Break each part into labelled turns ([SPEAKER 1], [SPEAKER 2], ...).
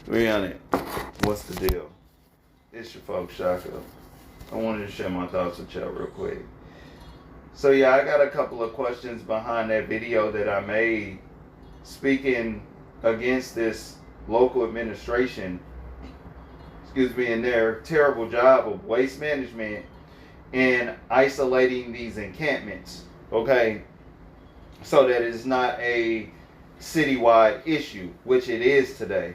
[SPEAKER 1] Rihanna, what's the deal? It's your folks, Shaka. I wanted to share my thoughts with y'all real quick. So yeah, I got a couple of questions behind that video that I made speaking against this local administration, excuse me, and their terrible job of waste management and isolating these encampments, okay, so that it's not a citywide issue, which it is today.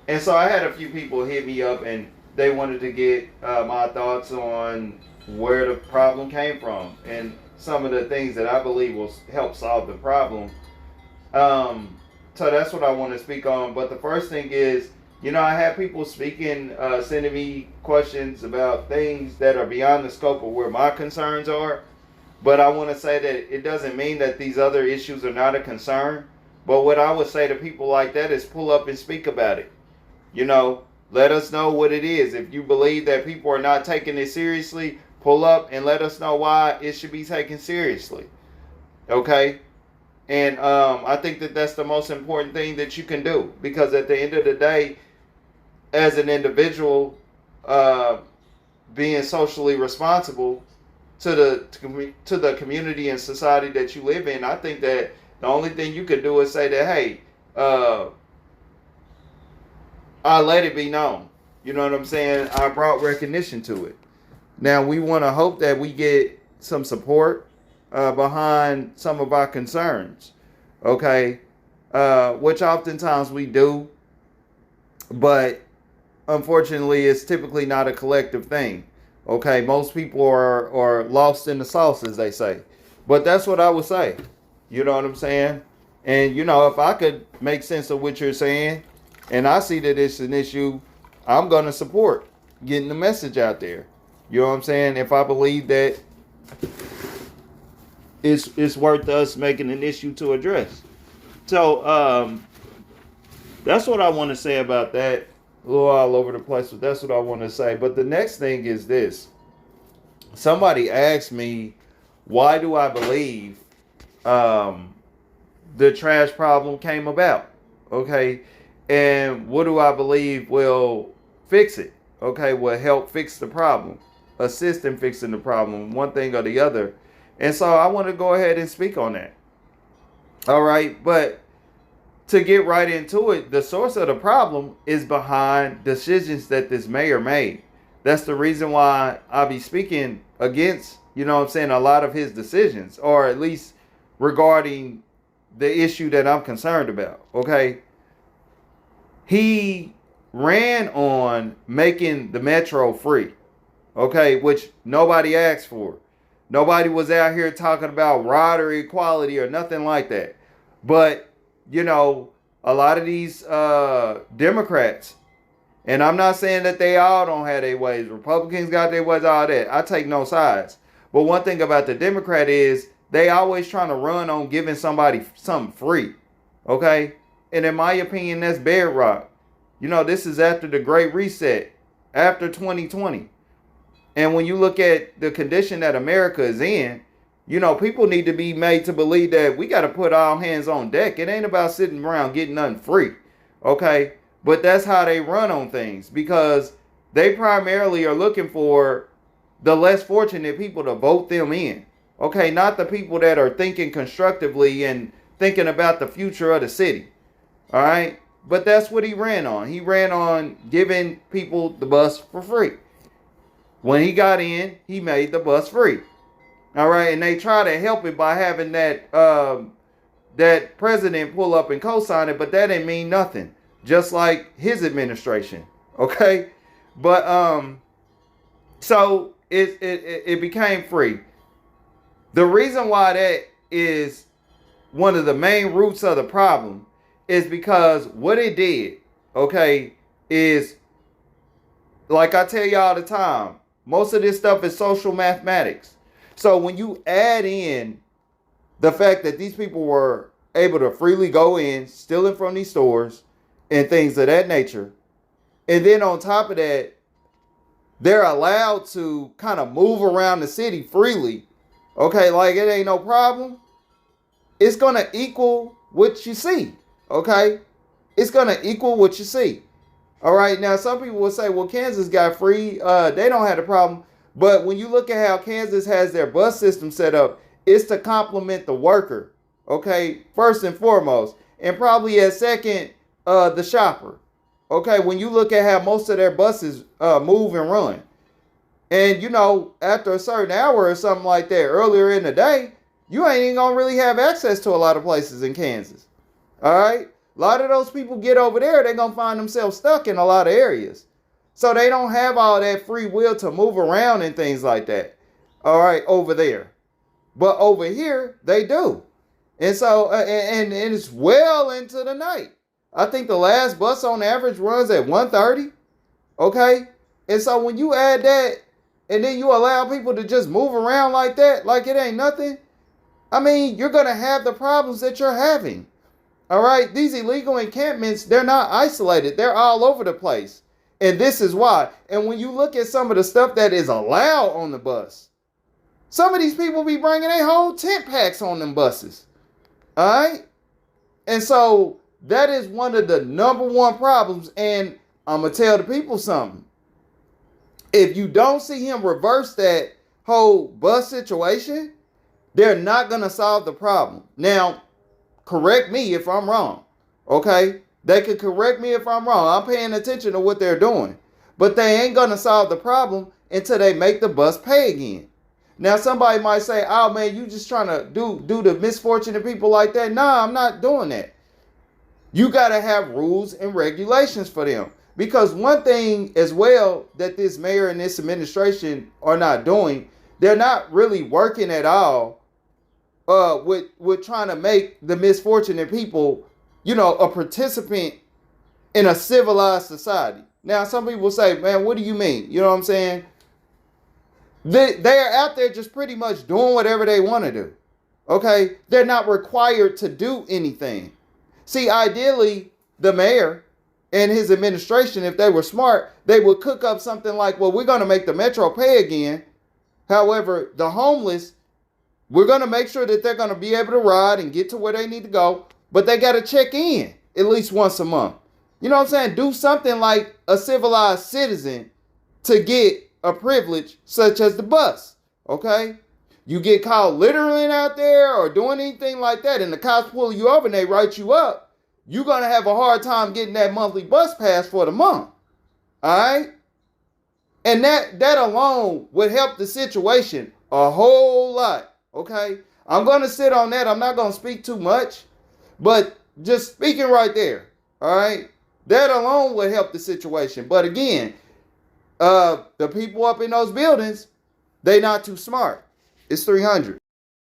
[SPEAKER 1] And so I had a few people hit me up and they wanted to get my thoughts on where the problem came from and some of the things that I believe will help solve the problem. So that's what I want to speak on. But the first thing is, I have people speaking, sending me questions about things that are beyond the scope of where my concerns are. But I want to say that it doesn't mean that these other issues are not a concern. But what I would say to people like that is pull up and speak about it. Let us know what it is. If you believe that people are not taking it seriously, pull up and let us know why it should be taken seriously. Okay? And I think that that's the most important thing that you can do. Because at the end of the day, as an individual, being socially responsible to the community and society that you live in, I think that the only thing you could do is say that, hey, I let it be known. You know what I'm saying? I brought recognition to it. Now, we want to hope that we get some support behind some of our concerns. Okay? Which oftentimes we do. But unfortunately, it's typically not a collective thing. Okay? Most people are lost in the sauce, as they say. But that's what I would say. You know what I'm saying? And, if I could make sense of what you're saying, and I see that it's an issue, I'm going to support getting the message out there. You know what I'm saying? If I believe that it's worth us making an issue to address. So that's what I want to say about that. A little all over the place, but that's what I want to say. But the next thing is this. Somebody asked me, why do I believe the trash problem came about? Okay? And what do I believe will fix it? Okay, will help fix the problem, assist in fixing the problem, one thing or the other. And so I want to go ahead and speak on that. All right, but to get right into it, the source of the problem is behind decisions that this mayor made. That's the reason why I'll be speaking against, a lot of his decisions, or at least regarding the issue that I'm concerned about. Okay. He ran on making the metro free, okay, which nobody asked for. Nobody was out here talking about rider equality or nothing like that. But, a lot of these Democrats, and I'm not saying that they all don't have their ways. Republicans got their ways, all that. I take no sides. But one thing about the Democrat is they always trying to run on giving somebody something free, okay? And in my opinion, that's bedrock. This is after the Great Reset, after 2020. And when you look at the condition that America is in, people need to be made to believe that we got to put all hands on deck. It ain't about sitting around getting nothing free, okay? But that's how they run on things, because they primarily are looking for the less fortunate people to vote them in, okay? Not the people that are thinking constructively and thinking about the future of the city. All right. But that's what he ran on. He ran on giving people the bus for free. When he got in, he made the bus free. All right. And they try to help it by having that president pull up and co-sign it. But that didn't mean nothing. Just like his administration. Okay. But so it became free. The reason why that is one of the main roots of the problem is because what it did, okay, is, like I tell you all the time, most of this stuff is social mathematics. So when you add in the fact that these people were able to freely go in, stealing from these stores and things of that nature, and then on top of that, they're allowed to kind of move around the city freely, okay, like it ain't no problem, it's going to equal what you see. Okay, it's gonna equal what you see. All right, now some people will say, well, Kansas got free. They don't have a problem. But when you look at how Kansas has their bus system set up, it's to complement the worker, okay, first and foremost. And probably as second, the shopper. Okay, when you look at how most of their buses move and run. And, you know, after a certain hour or something like that, earlier in the day, you ain't even going to really have access to a lot of places in Kansas. All right? A lot of those people get over there, they're going to find themselves stuck in a lot of areas. So they don't have all that free will to move around and things like that. All right, over there. But over here, they do. And so, and it's well into the night. I think the last bus on average runs at 1:30. Okay? And so when you add that, and then you allow people to just move around like that, like it ain't nothing, I mean, you're going to have the problems that you're having. All right? These illegal encampments, they're not isolated. They're all over the place. And this is why. And when you look at some of the stuff that is allowed on the bus, some of these people be bringing their whole tent packs on them buses. All right? And so that is one of the number one problems. And I'm going to tell the people something. If you don't see him reverse that whole bus situation, they're not going to solve the problem. Now, correct me if I'm wrong. Okay? They could correct me if I'm wrong. I'm paying attention to what they're doing. But they ain't going to solve the problem until they make the bus pay again. Now, somebody might say, oh, man, you just trying to do the misfortune of people like that. Nah, I'm not doing that. You got to have rules and regulations for them. Because one thing as well that this mayor and this administration are not doing, they're not really working at all with trying to make the misfortunate people, you know, a participant in a civilized society. Now, some people say, man, what do you mean? You know what I'm saying? They are out there just pretty much doing whatever they want to do. Okay? They're not required to do anything. See, ideally, the mayor and his administration, if they were smart, they would cook up something like, well, we're going to make the metro pay again. However, the homeless, we're going to make sure that they're going to be able to ride and get to where they need to go. But they got to check in at least once a month. You know what I'm saying? Do something like a civilized citizen to get a privilege such as the bus. Okay? You get caught littering out there or doing anything like that, and the cops pull you over and they write you up, you're going to have a hard time getting that monthly bus pass for the month. All right? And that alone would help the situation a whole lot. Okay? I'm going to sit on that. I'm not going to speak too much. But just speaking right there. All right? That alone would help the situation. But again, the people up in those buildings, they not too smart. It's 300.